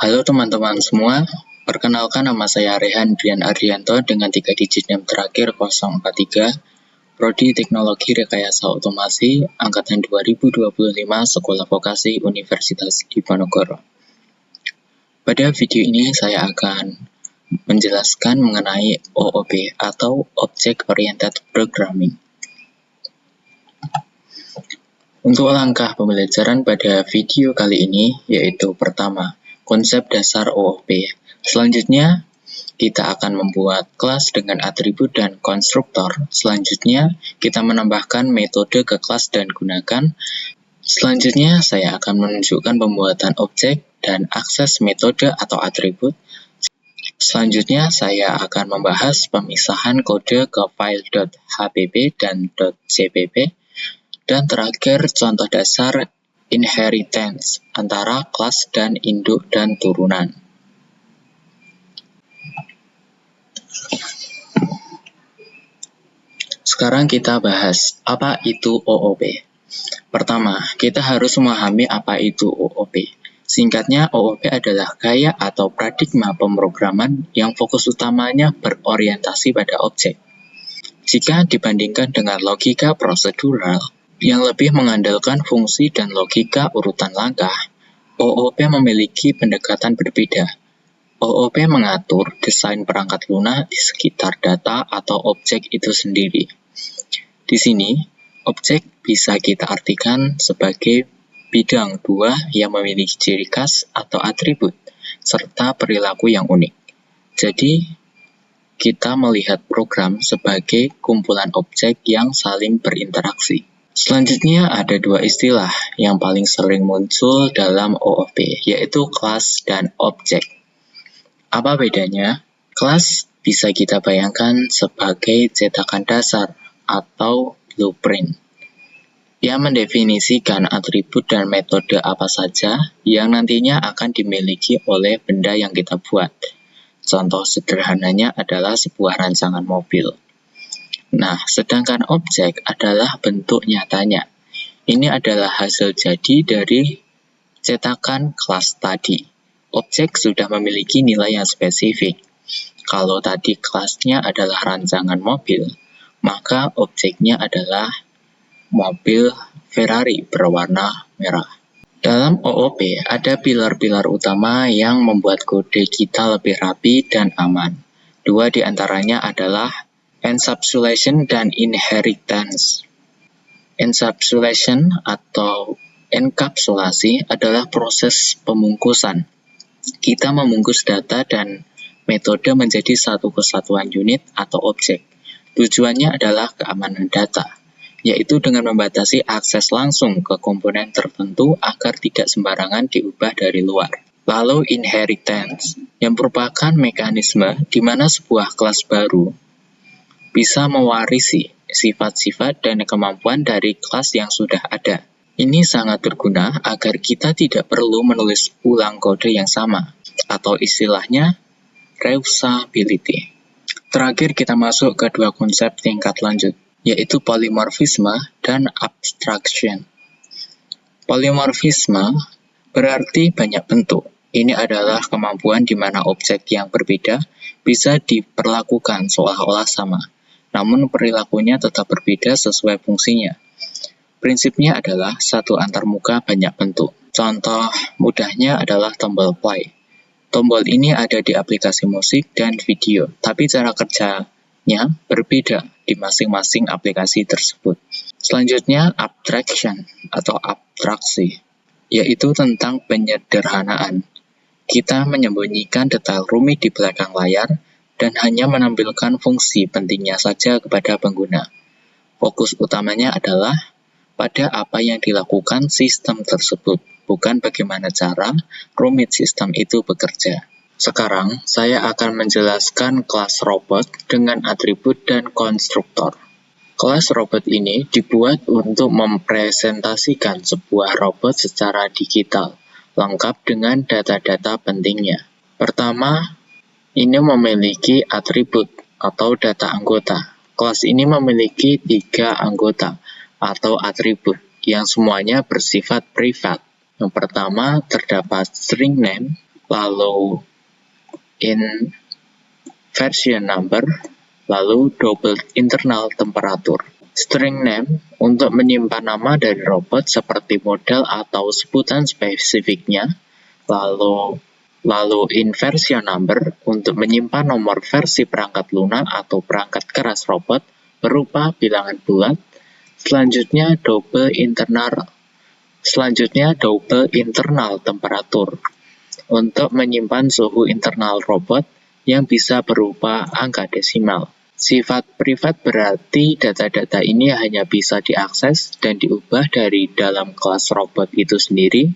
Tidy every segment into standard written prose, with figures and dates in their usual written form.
Halo teman-teman semua, perkenalkan nama saya Rehan Brian Adrianto dengan 3 digit NIM terakhir 043, Prodi Teknologi Rekayasa Otomasi, Angkatan 2025, Sekolah Vokasi Universitas Diponegoro. Pada video ini saya akan menjelaskan mengenai OOP atau Object Oriented Programming. Untuk langkah pembelajaran pada video kali ini yaitu pertama, konsep dasar OOP. Selanjutnya, kita akan membuat kelas dengan atribut dan konstruktor. Selanjutnya, kita menambahkan metode ke kelas dan gunakan. Selanjutnya, saya akan menunjukkan pembuatan objek dan akses metode atau atribut. Selanjutnya, saya akan membahas pemisahan kode ke file .hpp dan .jpp. Dan terakhir, contoh dasar inheritance antara kelas dan induk dan turunan. Sekarang kita bahas apa itu OOP. Pertama, kita harus memahami apa itu OOP. Singkatnya, OOP adalah gaya atau paradigma pemrograman yang fokus utamanya berorientasi pada objek. Jika dibandingkan dengan logika prosedural yang lebih mengandalkan fungsi dan logika urutan langkah, OOP memiliki pendekatan berbeda. OOP mengatur desain perangkat lunak di sekitar data atau objek itu sendiri. Di sini, objek bisa kita artikan sebagai bidang dua yang memiliki ciri khas atau atribut, serta perilaku yang unik. Jadi, kita melihat program sebagai kumpulan objek yang saling berinteraksi. Selanjutnya ada dua istilah yang paling sering muncul dalam OOP, yaitu kelas dan objek. Apa bedanya? Kelas bisa kita bayangkan sebagai cetakan dasar atau blueprint yang mendefinisikan atribut dan metode apa saja yang nantinya akan dimiliki oleh benda yang kita buat. Contoh sederhananya adalah sebuah rancangan mobil. Nah, sedangkan objek adalah bentuk nyatanya. Ini adalah hasil jadi dari cetakan kelas tadi. Objek sudah memiliki nilai yang spesifik. Kalau tadi kelasnya adalah rancangan mobil, maka objeknya adalah mobil Ferrari berwarna merah. Dalam OOP ada pilar-pilar utama yang membuat kode kita lebih rapi dan aman. Dua di antaranya adalah encapsulation dan inheritance. Encapsulation atau enkapsulasi adalah proses pemungkusan. Kita membungkus data dan metode menjadi satu kesatuan unit atau objek. Tujuannya adalah keamanan data, yaitu dengan membatasi akses langsung ke komponen tertentu agar tidak sembarangan diubah dari luar. Lalu inheritance, yang merupakan mekanisme di mana sebuah kelas baru bisa mewarisi sifat-sifat dan kemampuan dari kelas yang sudah ada. Ini sangat berguna agar kita tidak perlu menulis ulang kode yang sama, atau istilahnya reusability. Terakhir kita masuk ke dua konsep tingkat lanjut, yaitu polymorphisme dan abstraction. Polymorphisme berarti banyak bentuk. Ini adalah kemampuan di mana objek yang berbeda bisa diperlakukan seolah-olah sama, namun perilakunya tetap berbeda sesuai fungsinya. Prinsipnya adalah satu antarmuka banyak bentuk. Contoh mudahnya adalah tombol play. Tombol ini ada di aplikasi musik dan video, tapi cara kerjanya berbeda di masing-masing aplikasi tersebut. Selanjutnya, abstraction atau abstraksi, yaitu tentang penyederhanaan. Kita menyembunyikan detail rumit di belakang layar dan hanya menampilkan fungsi pentingnya saja kepada pengguna. Fokus utamanya adalah pada apa yang dilakukan sistem tersebut, bukan bagaimana cara rumit sistem itu bekerja. Sekarang, saya akan menjelaskan kelas robot dengan atribut dan konstruktor. Kelas robot ini dibuat untuk mempresentasikan sebuah robot secara digital, lengkap dengan data-data pentingnya. Pertama, ini memiliki atribut atau data anggota. Kelas ini memiliki 3 anggota atau atribut yang semuanya bersifat privat. Yang pertama terdapat string name lalu inversion number, lalu double internal temperature. String name untuk menyimpan nama dari robot seperti model atau sebutan spesifiknya, lalu inversion number untuk menyimpan nomor versi perangkat lunak atau perangkat keras robot berupa bilangan bulat. Selanjutnya double internal temperature untuk menyimpan suhu internal robot yang bisa berupa angka desimal. Sifat privat berarti data-data ini hanya bisa diakses dan diubah dari dalam kelas robot itu sendiri,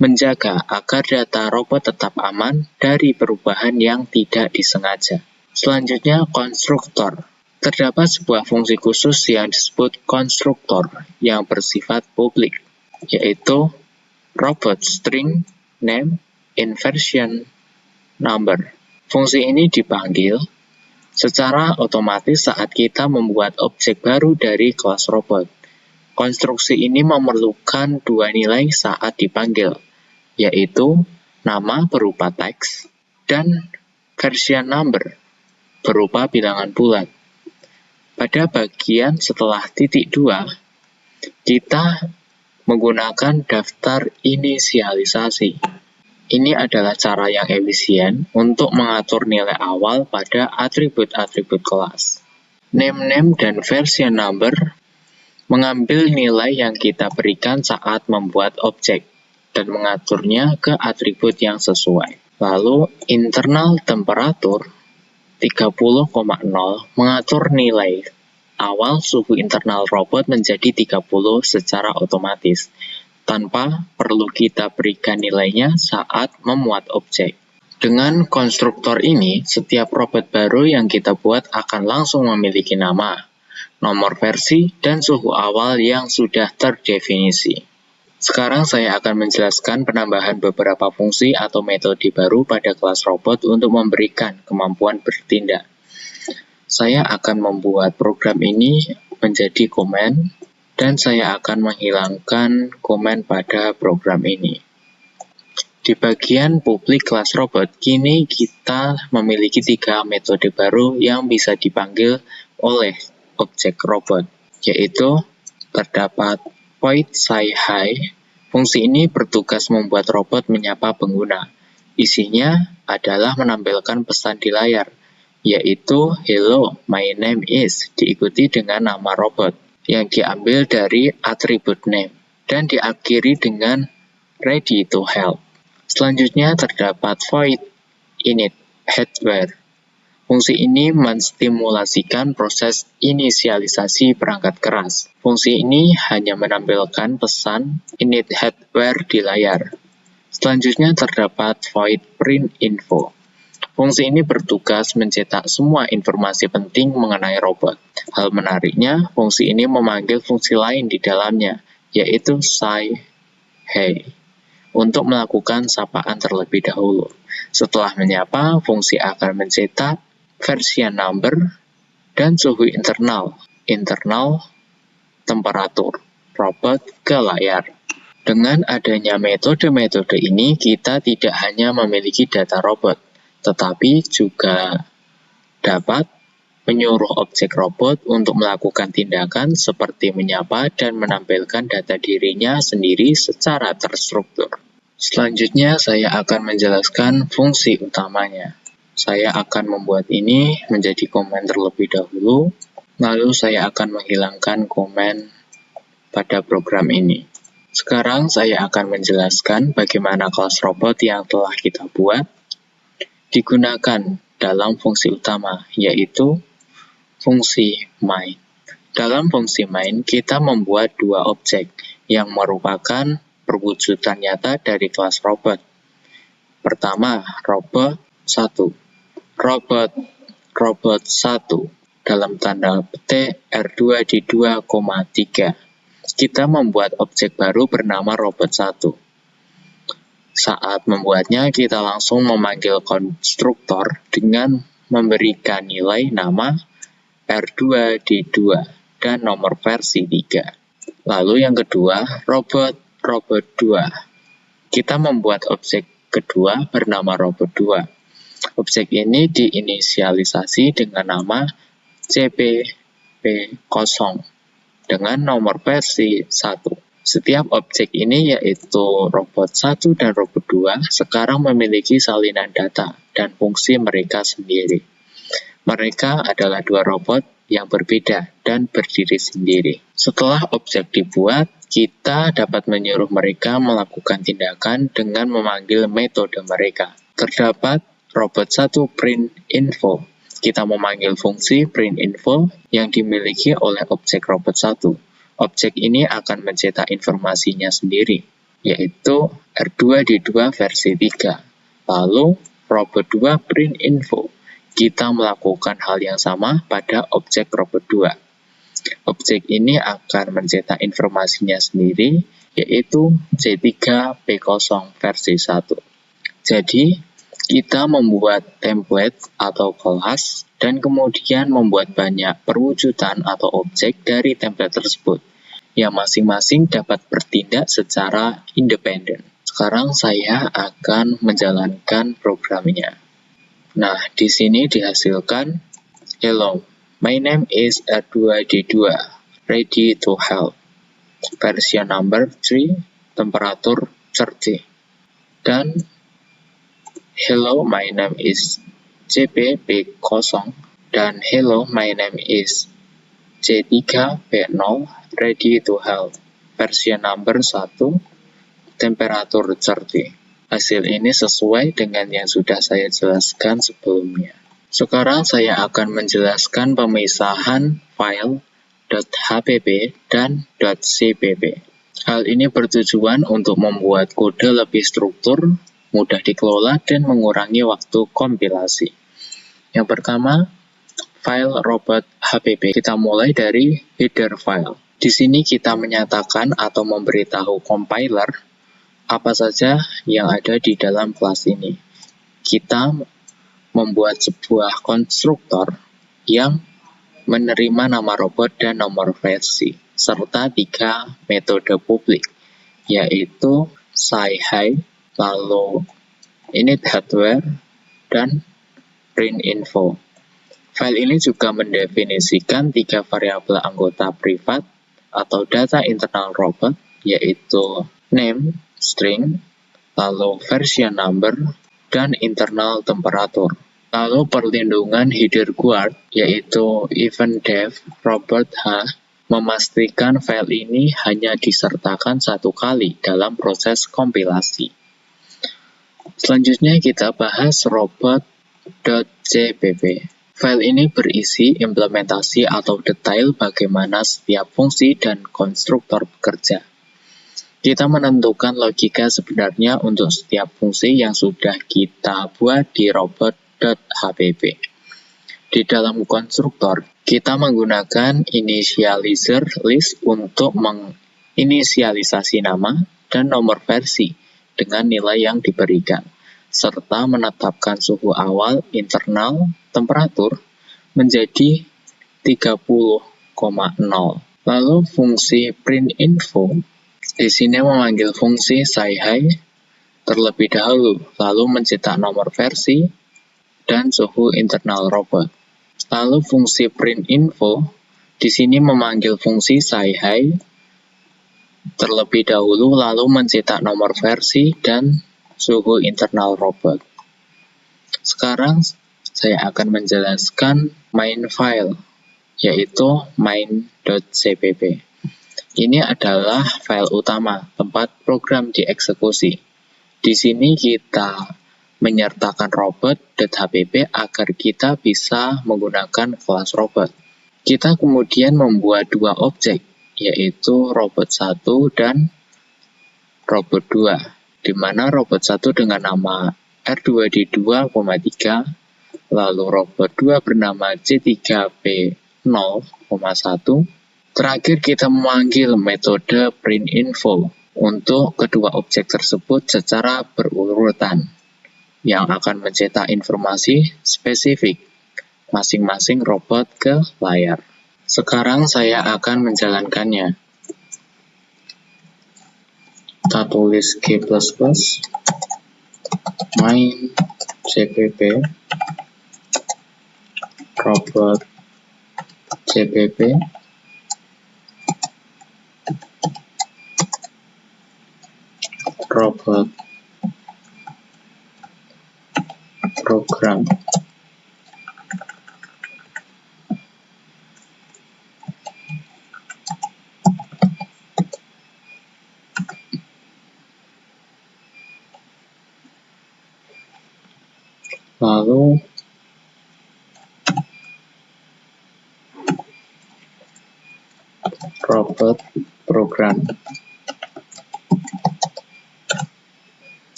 menjaga agar data robot tetap aman dari perubahan yang tidak disengaja. Selanjutnya, konstruktor. Terdapat sebuah fungsi khusus yang disebut konstruktor yang bersifat publik, yaitu robot string name inversion number. Fungsi ini dipanggil secara otomatis saat kita membuat objek baru dari kelas robot. Konstruksi ini memerlukan dua nilai saat dipanggil, yaitu nama berupa teks dan version number berupa bilangan bulat. Pada bagian setelah titik 2, kita menggunakan daftar inisialisasi. Ini adalah cara yang efisien untuk mengatur nilai awal pada atribut-atribut kelas. Name dan version number mengambil nilai yang kita berikan saat membuat objek dan mengaturnya ke atribut yang sesuai. Lalu internal temperature 30,0 mengatur nilai awal suhu internal robot menjadi 30 secara otomatis, tanpa perlu kita berikan nilainya saat memuat objek. Dengan konstruktor ini, setiap robot baru yang kita buat akan langsung memiliki nama, nomor versi, dan suhu awal yang sudah terdefinisi. Sekarang saya akan menjelaskan penambahan beberapa fungsi atau metode baru pada kelas robot untuk memberikan kemampuan bertindak. Saya akan membuat program ini menjadi komen, dan saya akan menghilangkan komen pada program ini. Di bagian publik kelas robot, kini kita memiliki 3 metode baru yang bisa dipanggil oleh objek robot, yaitu terdapat void say-hi. Fungsi ini bertugas membuat robot menyapa pengguna. Isinya adalah menampilkan pesan di layar, yaitu hello, my name is, diikuti dengan nama robot yang diambil dari atribut name dan diakhiri dengan ready to help. Selanjutnya terdapat void init hardware. Fungsi ini menstimulasikan proses inisialisasi perangkat keras. Fungsi ini hanya menampilkan pesan init hardware di layar. Selanjutnya terdapat void print info. Fungsi ini bertugas mencetak semua informasi penting mengenai robot. Hal menariknya, fungsi ini memanggil fungsi lain di dalamnya, yaitu say-hi, untuk melakukan sapaan terlebih dahulu. Setelah menyapa, fungsi akan mencetak version number dan suhu internal temperatur robot ke layar. Dengan adanya metode-metode ini, kita tidak hanya memiliki data robot, tetapi juga dapat menyuruh objek robot untuk melakukan tindakan seperti menyapa dan menampilkan data dirinya sendiri secara terstruktur. Selanjutnya, saya akan menjelaskan fungsi utamanya. Saya akan membuat ini menjadi komen terlebih dahulu, lalu saya akan menghilangkan komen pada program ini. Sekarang saya akan menjelaskan bagaimana kelas robot yang telah kita buat digunakan dalam fungsi utama, yaitu fungsi main. Dalam fungsi main, kita membuat 2 objek yang merupakan perwujudan nyata dari kelas robot. Pertama, robot 1. Robot 1 dalam tanda petik R2 di 2,3. Kita membuat objek baru bernama robot 1. Saat membuatnya, kita langsung memanggil konstruktor dengan memberikan nilai nama R2 di 2 dan nomor versi 3. Lalu yang kedua, robot 2. Kita membuat objek kedua bernama robot 2. Objek ini diinisialisasi dengan nama CPP0 dengan nomor versi 1. Setiap objek ini yaitu robot 1 dan robot 2 sekarang memiliki salinan data dan fungsi mereka sendiri. Mereka adalah dua robot yang berbeda dan berdiri sendiri. Setelah objek dibuat, kita dapat menyuruh mereka melakukan tindakan dengan memanggil metode mereka. Terdapat robot 1 print info. Kita memanggil fungsi print info yang dimiliki oleh objek robot 1. Objek ini akan mencetak informasinya sendiri, yaitu R2D2 versi 3. Lalu, robot 2 print info. Kita melakukan hal yang sama pada objek robot 2. Objek ini akan mencetak informasinya sendiri, yaitu C3P0 versi 1. Jadi, kita membuat template atau kelas dan kemudian membuat banyak perwujudan atau objek dari template tersebut yang masing-masing dapat bertindak secara independen. Sekarang saya akan menjalankan programnya. Nah, di sini dihasilkan, hello, my name is R2D2, ready to help. Version number 3, temperatur 30. Dan hello, my name is CPP0 dan hello, my name is C3P0, ready to help. Version number 1, temperatur 30. Hasil ini sesuai dengan yang sudah saya jelaskan sebelumnya. Sekarang saya akan menjelaskan pemisahan file .hpp dan .cpp. Hal ini bertujuan untuk membuat kode lebih struktur, mudah dikelola, dan mengurangi waktu kompilasi. Yang pertama, file robot HPP. Kita mulai dari header file. Di sini kita menyatakan atau memberitahu compiler apa saja yang ada di dalam kelas ini. Kita membuat sebuah konstruktor yang menerima nama robot dan nomor versi, serta 3 metode publik, yaitu sci-hi, lalu init hardware, dan print info. File ini juga mendefinisikan 3 variabel anggota privat atau data internal robot, yaitu name, string, lalu version number, dan internal temperatur. Lalu perlindungan header guard, yaitu event dev robot H, memastikan file ini hanya disertakan 1 kali dalam proses kompilasi. Selanjutnya kita bahas robot.cpp. File ini berisi implementasi atau detail bagaimana setiap fungsi dan konstruktor bekerja. Kita menentukan logika sebenarnya untuk setiap fungsi yang sudah kita buat di robot.hpp. Di dalam konstruktor, kita menggunakan initializer list untuk menginisialisasi nama dan nomor versi dengan nilai yang diberikan, serta menetapkan suhu awal internal temperatur menjadi 30,0. Lalu fungsi print info di sini memanggil fungsi sci-hi terlebih dahulu, lalu mencetak nomor versi dan suhu internal robot. Lalu fungsi print info di sini memanggil fungsi sci-hi terlebih dahulu, lalu mencetak nomor versi dan suhu internal robot. Sekarang saya akan menjelaskan main file, yaitu main.cpp. Ini adalah file utama, tempat program dieksekusi. Di sini kita menyertakan robot.hpp agar kita bisa menggunakan kelas robot. Kita kemudian membuat 2 objek, yaitu robot 1 dan robot 2, di mana robot 1 dengan nama R2D2,3, lalu robot 2 bernama C3P0,1. Terakhir kita memanggil metode print info untuk kedua objek tersebut secara berurutan, yang akan mencetak informasi spesifik masing-masing robot ke layar. Sekarang saya akan menjalankannya. Kita tulis G++. main cpp robot cpp robot program. Lalu robot program.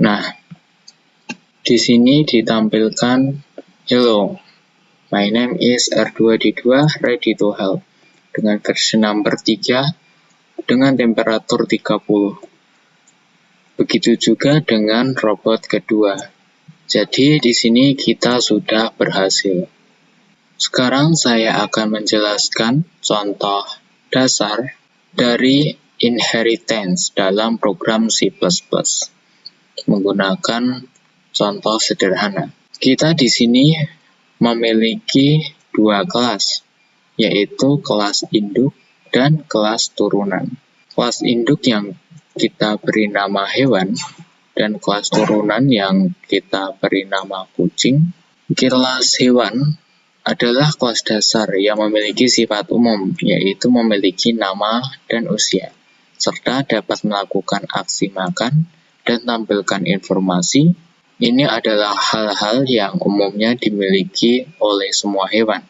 Nah, di sini ditampilkan hello, my name is R2D2 ready to help dengan versi number 3 dengan temperatur 30. Begitu juga dengan robot kedua. Jadi di sini kita sudah berhasil. Sekarang saya akan menjelaskan contoh dasar dari inheritance dalam program C++ menggunakan contoh sederhana. Kita di sini memiliki dua kelas, yaitu kelas induk dan kelas turunan. Kelas induk yang kita beri nama hewan dan kelas turunan yang kita beri nama kucing. Kelas hewan adalah kelas dasar yang memiliki sifat umum, yaitu memiliki nama dan usia, serta dapat melakukan aksi makan dan tampilkan informasi. Ini adalah hal-hal yang umumnya dimiliki oleh semua hewan.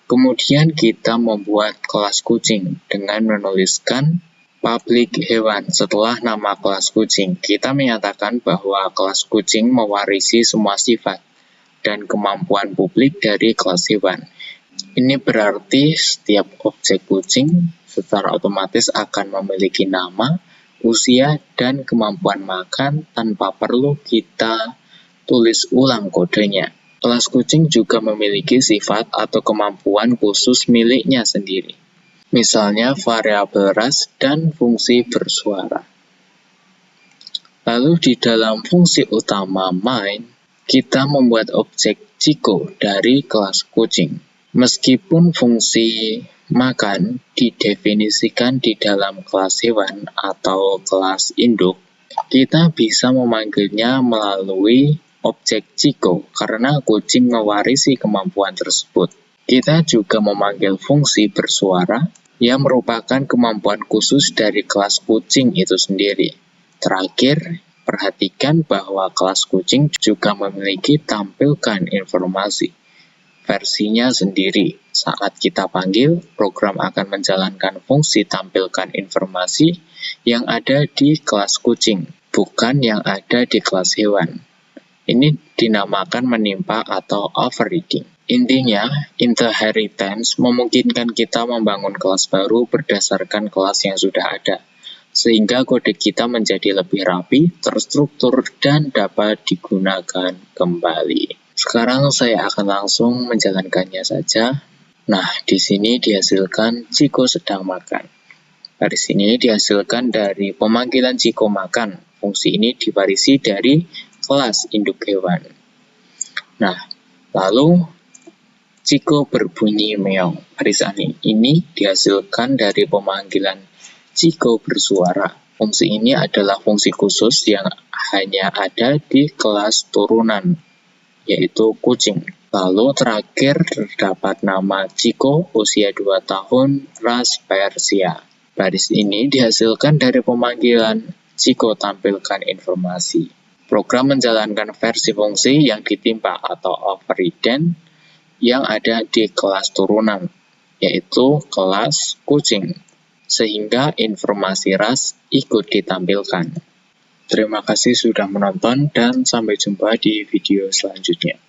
Kemudian kita membuat kelas kucing dengan menuliskan public hewan setelah nama kelas kucing. Kita menyatakan bahwa kelas kucing mewarisi semua sifat dan kemampuan publik dari kelas hewan. Ini berarti setiap objek kucing secara otomatis akan memiliki nama, usia, dan kemampuan makan tanpa perlu kita tulis ulang kodenya. Kelas kucing juga memiliki sifat atau kemampuan khusus miliknya sendiri. Misalnya variabel ras dan fungsi bersuara. Lalu di dalam fungsi utama main, kita membuat objek Chico dari kelas kucing. Meskipun fungsi makan didefinisikan di dalam kelas hewan atau kelas induk, kita bisa memanggilnya melalui objek Chico karena kucing mewarisi kemampuan tersebut. Kita juga memanggil fungsi bersuara yang merupakan kemampuan khusus dari kelas kucing itu sendiri. Terakhir, perhatikan bahwa kelas kucing juga memiliki tampilkan informasi versinya sendiri. Saat kita panggil, program akan menjalankan fungsi tampilkan informasi yang ada di kelas kucing, bukan yang ada di kelas hewan. Ini dinamakan menimpa atau overriding. Intinya, inheritance memungkinkan kita membangun kelas baru berdasarkan kelas yang sudah ada, sehingga kode kita menjadi lebih rapi, terstruktur, dan dapat digunakan kembali. Sekarang saya akan langsung menjalankannya saja. Nah, di sini dihasilkan Chico sedang makan. Dari sini dihasilkan dari pemanggilan Chico makan. Fungsi ini diwarisi dari kelas induk hewan. Nah, lalu Chico berbunyi meong. Barisan ini dihasilkan dari pemanggilan Chico bersuara. Fungsi ini adalah fungsi khusus yang hanya ada di kelas turunan, yaitu kucing. Lalu terakhir terdapat nama Chico, usia 2 tahun, ras Persia. Baris ini dihasilkan dari pemanggilan Chico tampilkan informasi. Program menjalankan versi fungsi yang ditimpa atau overridden yang ada di kelas turunan, yaitu kelas kucing, sehingga informasi ras ikut ditampilkan. Terima kasih sudah menonton dan sampai jumpa di video selanjutnya.